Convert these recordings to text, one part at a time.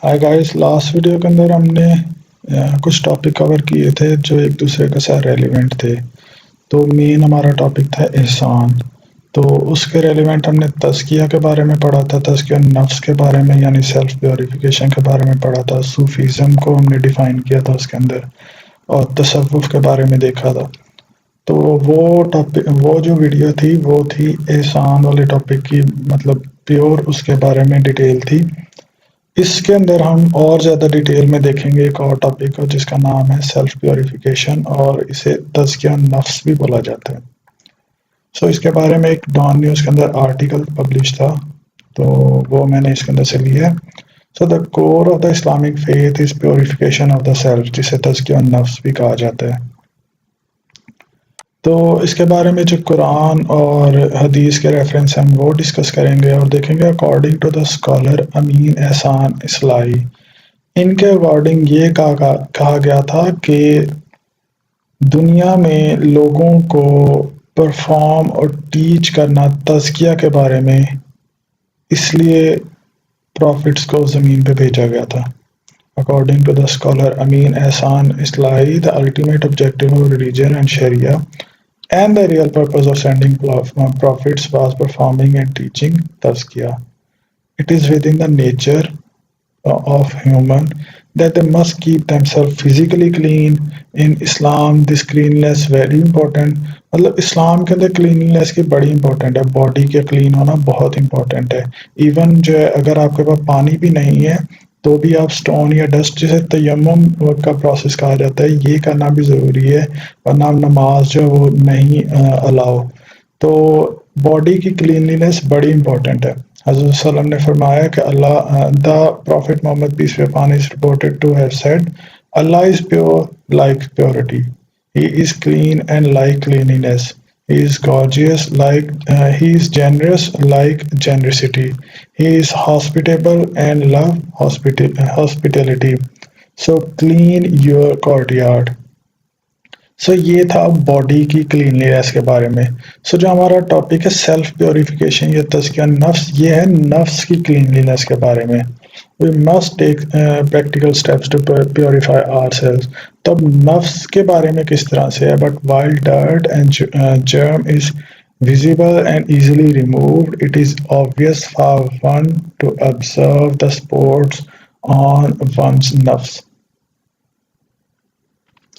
Hi guys, last video के अंदर हमने कुछ टॉपिक कवर किए थे जो एक दूसरे के साथ रेलिवेंट थे। तो मेन हमारा टॉपिक था एहसान। तो उसके रेलिवेंट हमने तज़किया के बारे में पढ़ा था, तज़किया नफ्स के बारे में यानी सेल्फ प्योरिफिकेशन के बारे में पढ़ा था। सूफीज़म को हमने डिफ़ाइन किया था उसके अंदर, और तसव्वुफ़ के बारे में देखा था। तो वो टॉपिक, वो जो वीडियो थी वो थी एहसान वाले टॉपिक की, मतलब प्योर उसके बारे में डिटेल थी। इसके अंदर हम और ज़्यादा डिटेल में देखेंगे एक और टॉपिक को जिसका नाम है सेल्फ प्योरिफिकेशन, और इसे तज़किया नफ्स भी बोला जाता है। सो इसके बारे में एक डॉन न्यूज़ के अंदर आर्टिकल पब्लिश था, तो वो मैंने इसके अंदर से लिया है। So the core of the Islamic faith is purification of the self, जिसे तज़किया नफ्स भी कहा जाता है। तो इसके बारे में जो कुरान और हदीस के रेफरेंस हम वो डिस्कस करेंगे और देखेंगे। According to the scholar Amin एहसान इस्लाई, इनके अकॉर्डिंग ये कहा गया था कि दुनिया में लोगों को परफॉर्म और टीच करना तज़किया के बारे में, इसलिए प्रॉफिट्स को ज़मीन पे भेजा गया था। According to the scholar Amin Ahsan Islahi, the ultimate objective of religion and शरिया and the real purpose of sending prophets was performing and teaching tazkiyah. It is within the nature of human that they must keep themselves physically clean. In Islam this cleanliness very important, मतलब इस्लाम के अंदर cleanliness की बड़ी important है। Body के clean होना बहुत important है। इवन जो है, अगर आपके पास पानी भी नहीं है तो भी आप स्टोन या डस्ट, जिसे तयम्मुम का प्रोसेस कहा जाता है, ये करना भी ज़रूरी है, वरना नमाज जो वो नहीं अलाउ। तो बॉडी की क्लीनलीनेस बड़ी इंपॉर्टेंट है। हज़रत सल्लम ने फरमाया कि Allah, the prophet Muhammad peace be upon is reported to have said, Allah is pure like purity, he is clean and like cleanliness, he is gorgeous like he is generous like generosity, he is hospitable and love hospitality, so clean your courtyard. सो ये था body की cleanliness के बारे में। सो जो हमारा topic है self purification या तज़किया नफ्स, ये है नफ्स की क्लीनलीनेस के बारे में। We must take practical steps to purify ourselves. तो अब नफ्स के बारे में किस तरह से है, but while dirt and germ is visible and easily removed, it is obvious for one to observe the spots on one's nafs.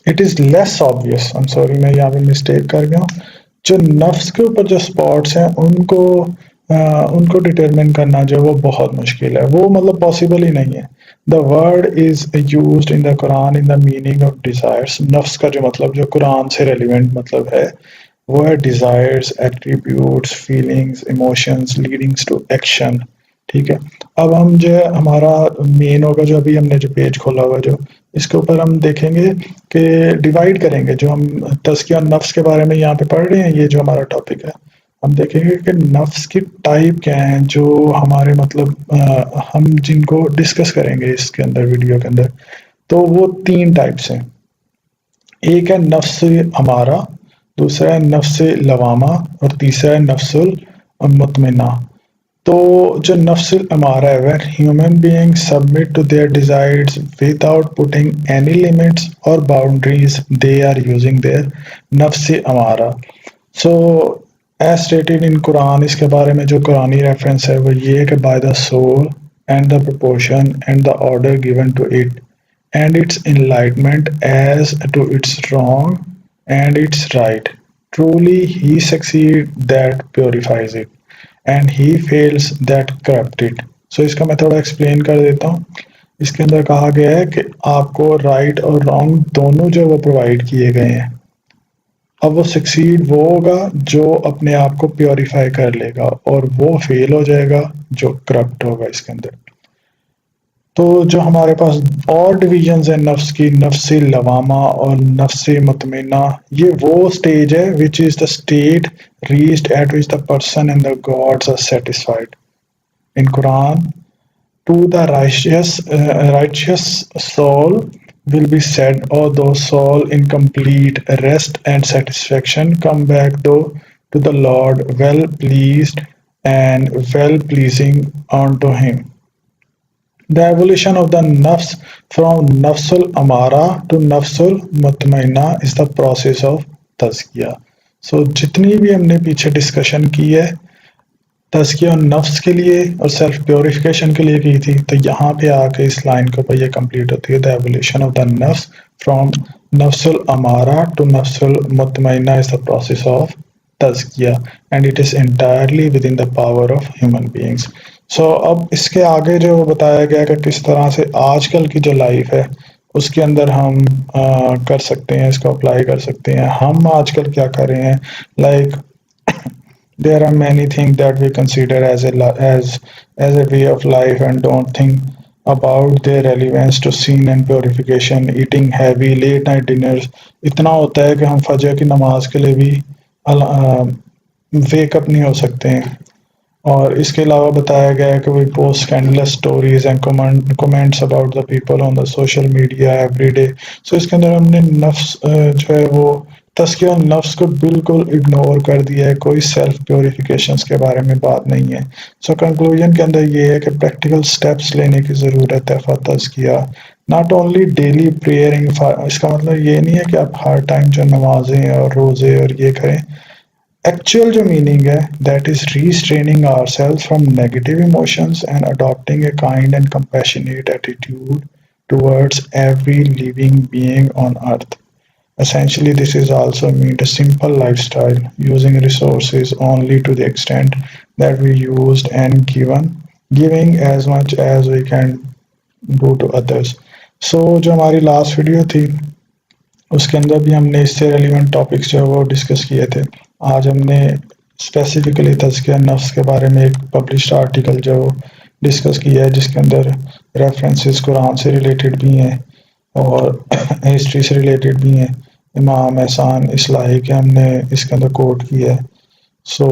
It is less obvious, I am sorry मैं यहाँ पे मिस्टेक कर गया हूँ। जो नफ्स के ऊपर जो स्पॉट्स हैं उनको डिटरमिन करना जो वो बहुत मुश्किल है, वो मतलब पॉसिबल ही नहीं है। The word is used in the Quran in the meaning of desires. नफ्स का जो मतलब जो कुरान से रेलिवेंट मतलब है वो है desires, attributes, feelings, emotions leadings to action. ठीक है, अब हम जो है हमारा मेन होगा, जो अभी हमने जो पेज खोला हुआ जो इसके ऊपर हम देखेंगे कि डिवाइड करेंगे। जो हम तज़किया नफ्स के बारे में यहाँ पे पढ़ रहे हैं, ये जो हमारा टॉपिक है, हम देखेंगे कि नफ्स की टाइप क्या हैं जो हमारे मतलब हम जिनको डिस्कस करेंगे इसके अंदर वीडियो के अंदर। तो वो 3 टाइप्स हैं। एक है नफ्स अमारा, दूसरा है नफ्स लवामा, और तीसरा है नफ्सुल मुतमइन्ना। तो जो नफ्स अमारा है, when human being submit to their desires without putting any limits और boundaries, they are using their नफ्स अमारा। So as stated in Quran, इसके बारे में जो कुरानी रेफरेंस है वो ये है कि by the soul and the proportion and the order given to it and its enlightenment as to its wrong and its right. Truly he succeeds that purifies it, and he fails that corrupt it. So इसका मैं थोड़ा explain कर देता हूँ। इसके अंदर कहा गया है कि आपको राइट और रॉन्ग दोनों जो वो प्रोवाइड किए गए हैं। अब वो सक्सीड वो होगा जो अपने आप को प्योरीफाई कर लेगा, और वो फेल हो जाएगा जो करप्ट होगा इसके अंदर। तो जो हमारे पास और डिविजन्स हैं नफ्स की, नफ्स लवामा और नफ्स मुतमइन्ना, ये वो स्टेज है which is the state reached at which the person and the gods are satisfied. In Quran, to the righteous soul will be said, oh thou soul in complete rest and satisfaction, come back though to the Lord, well pleased and well pleasing unto him. The evolution of the nafs from nafsul amara to nafsul mutmainna is the process of तज़किया. So जितनी भी हमने पीछे discussion की है तज़किया नफ्स के लिए और सेल्फ प्योरिफिकेशन के लिए की थी, तो यहाँ पे आके इस लाइन के ऊपर ये कंप्लीट होती है. द एवोल्यूशन ऑफ द नफ्स फ्रॉम नफ्सुल अमारा टू नफ्सुल मुतमइन्ना इज द प्रोसेस ऑफ तज़किया and it is entirely within the power of human beings. So अब इसके आगे जो बताया गया कि किस तरह से आजकल की जो लाइफ है उसके अंदर हम कर सकते हैं, इसको अप्लाई कर सकते हैं. हम आजकल क्या कर रहे हैं, like there are many things that we consider as a way of life and don't think about their relevance to sin and purification. Eating heavy late night dinners इतना होता है कि हम फजर की नमाज के लिए भी वेक अप नहीं हो सकते हैं. और इसके अलावा बताया गया है कि we post scandalous stories and comments about the people on the social media every day. So इसके अंदर हमने नफ्स जो है वो तज़किया नफ्स को बिल्कुल इग्नोर कर दिया है, कोई सेल्फ प्योरिफिकेशन के बारे में बात नहीं है. सो कंक्लूजन के अंदर ये है कि प्रैक्टिकल स्टेप्स लेने की ज़रूरत है फॉर तज़किया. नॉट ओनली डेली प्रेयरिंग, इसका मतलब ये नहीं है कि आप हर टाइम जो नमाजें और रोज़े और ये करें. एक्चुअल जो मीनिंग है that is restraining ourselves from negative emotions and adopting a kind and compassionate attitude towards every living being on earth. Essentially, this is also meant a simple lifestyle, using resources only to the extent that we used and giving as much as we can do to others. So जो हमारी last video थी उसके अंदर भी हमने इससे relevant topics जो है वो डिस्कस किए थे. आज हमने स्पेसिफिकली तज़किया नफ्स के बारे में एक पब्लिश्ड आर्टिकल जो डिस्कस किया है जिसके अंदर रेफरेंसेस कुरान से रिलेटेड भी हैं और हिस्ट्री से रिलेटेड भी हैं. इमाम एहसान इस्लाही के हमने इसके अंदर कोट किया है. सो